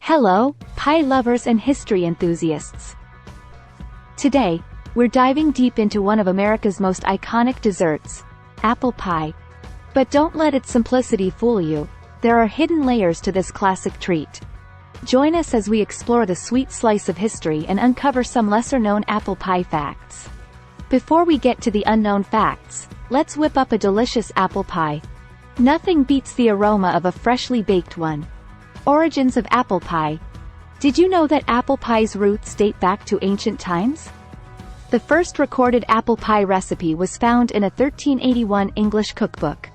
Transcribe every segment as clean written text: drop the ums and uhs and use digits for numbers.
Hello, pie lovers and history enthusiasts. Today, we're diving deep into one of America's most iconic desserts, apple pie. But don't let its simplicity fool you. There are hidden layers to this classic treat. Join us as we explore the sweet slice of history and uncover some lesser-known apple pie facts. Before we get to the unknown facts, let's whip up a delicious apple pie. Nothing beats the aroma of a freshly baked one. Origins of apple pie. Did you know that apple pie's roots date back to ancient times? The first recorded apple pie recipe was found in a 1381 English cookbook.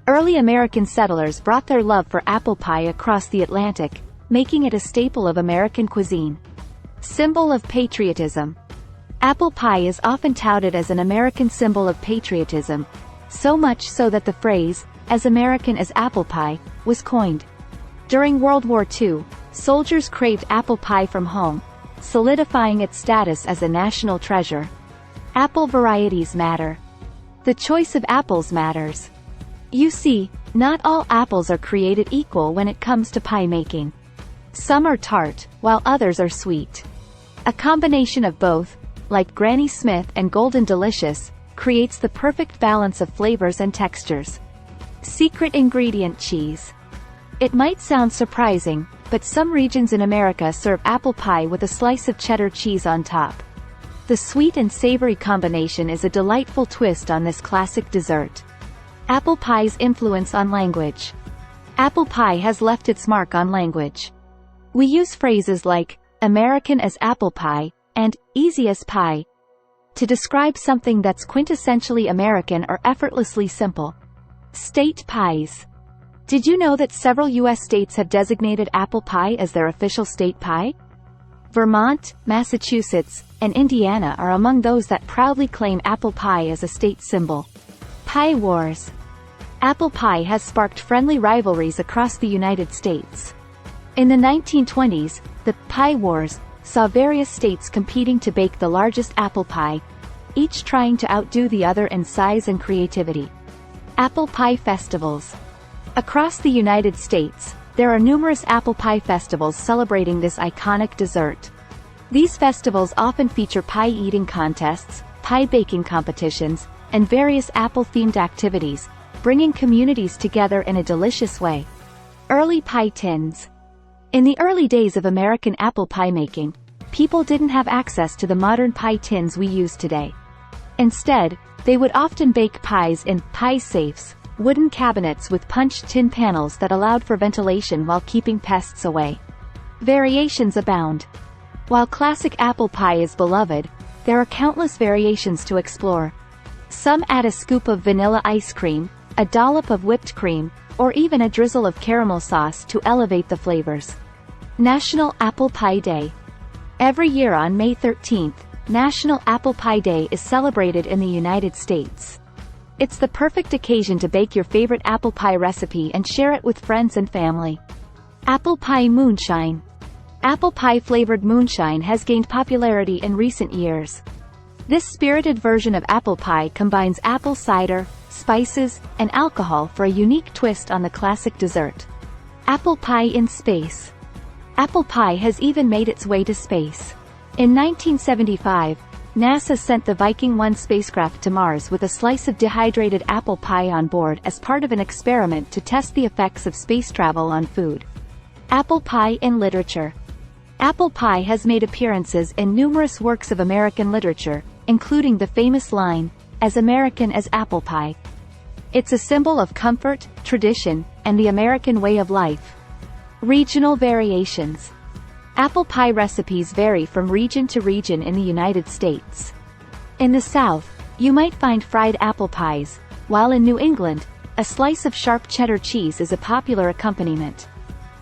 Early American settlers brought their love for apple pie across the Atlantic, making it a staple of American cuisine. Symbol of patriotism. Apple pie is often touted as an American symbol of patriotism, so much so that the phrase, "as American as apple pie," was coined. During World War II, soldiers craved apple pie from home, solidifying its status as a national treasure. Apple varieties matter. The choice of apples matters. You see, not all apples are created equal when it comes to pie making. Some are tart, while others are sweet. A combination of both, like Granny Smith and Golden Delicious, creates the perfect balance of flavors and textures. Secret ingredient: cheese. It might sound surprising, but some regions in America serve apple pie with a slice of cheddar cheese on top. The sweet and savory combination is a delightful twist on this classic dessert. Apple pie's influence on language. Apple pie has left its mark on language. We use phrases like, "American as apple pie," and "easy as pie," to describe something that's quintessentially American or effortlessly simple. State pies. Did you know that several U.S. states have designated apple pie as their official state pie? Vermont, Massachusetts, and Indiana are among those that proudly claim apple pie as a state symbol. Pie wars. Apple pie has sparked friendly rivalries across the United States. In the 1920s, the Pie Wars saw various states competing to bake the largest apple pie, each trying to outdo the other in size and creativity. Apple pie festivals. Across the United States, there are numerous apple pie festivals celebrating this iconic dessert. These festivals often feature pie-eating contests, pie baking competitions, and various apple-themed activities, bringing communities together in a delicious way. Early pie tins. In the early days of American apple pie making, people didn't have access to the modern pie tins we use today. Instead, they would often bake pies in pie safes, wooden cabinets with punched tin panels that allowed for ventilation while keeping pests away. Variations abound. While classic apple pie is beloved, there are countless variations to explore. Some add a scoop of vanilla ice cream, a dollop of whipped cream, or even a drizzle of caramel sauce to elevate the flavors. National Apple Pie Day. Every year on May 13th, National Apple Pie Day is celebrated in the United States. It's the perfect occasion to bake your favorite apple pie recipe and share it with friends and family. Apple pie moonshine. Apple pie-flavored moonshine has gained popularity in recent years. This spirited version of apple pie combines apple cider, spices, and alcohol for a unique twist on the classic dessert. Apple pie in space. Apple pie has even made its way to space. In 1975, NASA sent the Viking 1 spacecraft to Mars with a slice of dehydrated apple pie on board as part of an experiment to test the effects of space travel on food. Apple pie in literature. Apple pie has made appearances in numerous works of American literature, including the famous line, "As American as apple pie." It's a symbol of comfort, tradition, and the American way of life. Regional variations. Apple pie recipes vary from region to region in the United States. In the South, you might find fried apple pies, while in New England, a slice of sharp cheddar cheese is a popular accompaniment.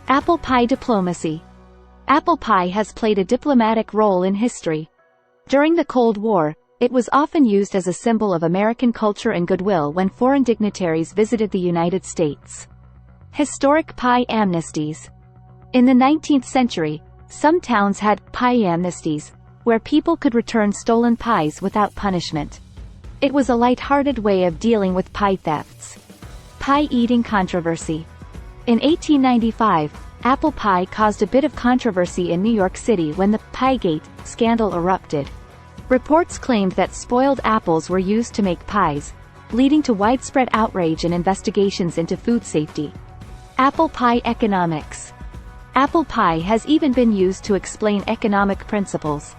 Apple pie diplomacy. Apple pie has played a diplomatic role in history. During the Cold War, it was often used as a symbol of American culture and goodwill when foreign dignitaries visited the United States. Historic pie amnesties. In the 19th century, some towns had pie amnesties, where people could return stolen pies without punishment. It was a light-hearted way of dealing with pie thefts. Pie eating controversy. In 1895, Apple pie caused a bit of controversy in New York City when the Piegate scandal erupted. Reports claimed that spoiled apples were used to make pies, leading to widespread outrage and investigations into food safety. Apple pie economics. Apple pie has even been used to explain economic principles.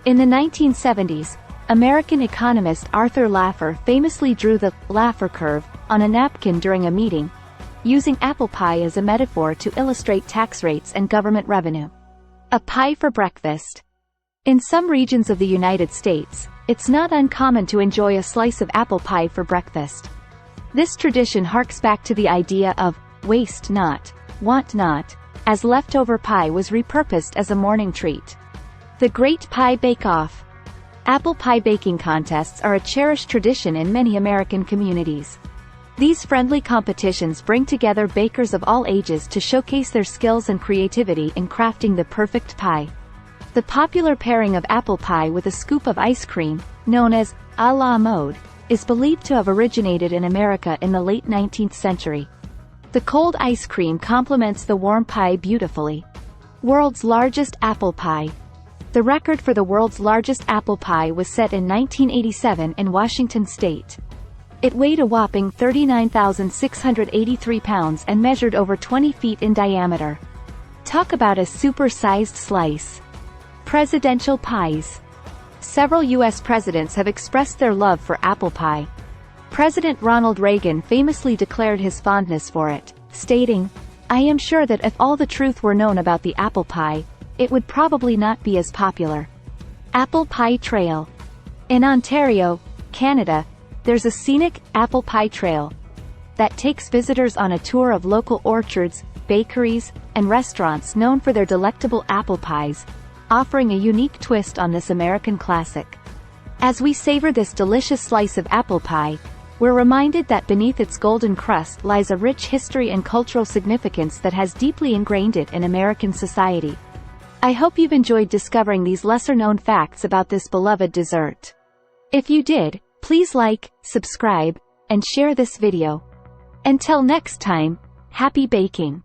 In the 1970s, American economist Arthur Laffer famously drew the Laffer curve on a napkin during a meeting, using apple pie as a metaphor to illustrate tax rates and government revenue. A pie for breakfast. In some regions of the United States, it's not uncommon to enjoy a slice of apple pie for breakfast. This tradition harks back to the idea of waste not, want not, as leftover pie was repurposed as a morning treat. The Great Pie Bake-Off. Apple pie baking contests are a cherished tradition in many American communities. These friendly competitions bring together bakers of all ages to showcase their skills and creativity in crafting the perfect pie. The popular pairing of apple pie with a scoop of ice cream, known as a la mode, is believed to have originated in America in the late 19th century. The cold ice cream complements the warm pie beautifully. World's largest apple pie. The record for the world's largest apple pie was set in 1987 in Washington state. It weighed a whopping 39,683 pounds and measured over 20 feet in diameter. Talk about a super-sized slice. Presidential pies. Several U.S. presidents have expressed their love for apple pie. President Ronald Reagan famously declared his fondness for it, stating, "I am sure that if all the truth were known about the apple pie, it would probably not be as popular." Apple Pie Trail. In Ontario, Canada, there's a scenic apple pie trail that takes visitors on a tour of local orchards, bakeries, and restaurants known for their delectable apple pies, offering a unique twist on this American classic. As we savor this delicious slice of apple pie, we're reminded that beneath its golden crust lies a rich history and cultural significance that has deeply ingrained it in American society. I hope you've enjoyed discovering these lesser-known facts about this beloved dessert. If you did, please like, subscribe, and share this video. Until next time, happy baking!